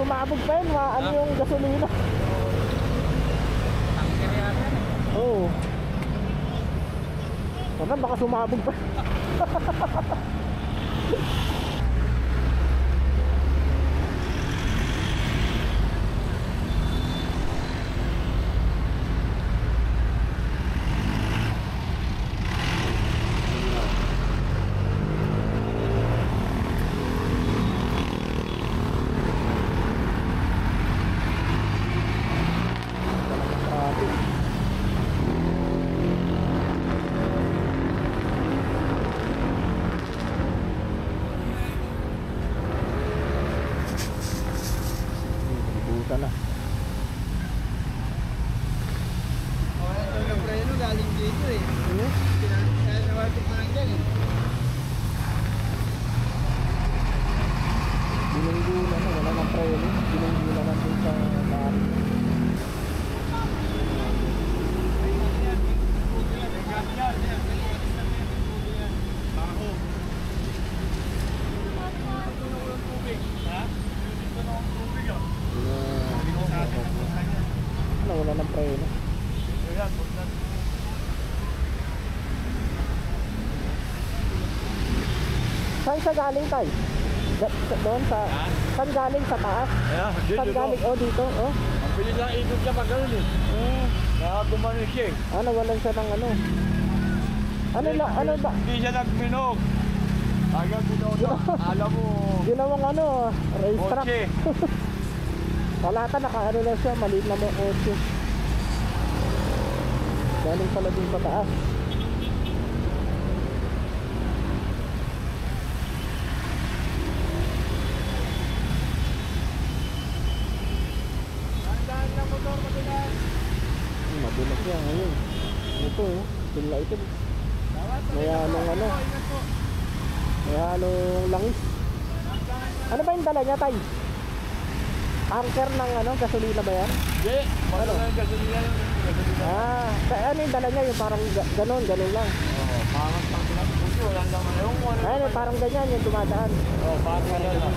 sumabog pa yun, ano yung gasolina. Tangker yata. Oo. Baka sumabog pa. Na. Yung preno galing dito eh. Kaya nawapit mo lang dyan eh. Binunggulan na, wala ng preno. Binunggulan na dun sa maan. Wala ng preno. Saan sa galing tayo? Doon sa... Saan galing sa taas? Saan galing? Oh, dito. Oh. Ang bilis lang ikot niya magano'n eh. Kaya gumanon siya eh. Nawalan siya ng ano. Ano ba? Hindi siya nagminog. Ayaw binono. Alam mo. Ginawang ano, racetrack. Kotse. Palata naka-ano na siya, maliit na mga kotse. Galing pala din sa taas. Tandaan lang motor, madulas. Madulas yan ngayon. Ito sila ito. May halong ano. May halong langis. Ano ba yung dala niya, tay? Tanker ng ano, gasolina ba yan? Hindi, ano yung gasolina yun. Ano yung dala niya? Yung parang ganon lang. Oo, parang pang pinag-puso, wala lang yung Ayun, parang ganyan yung dumadaan. Oo, parang gano'n lang.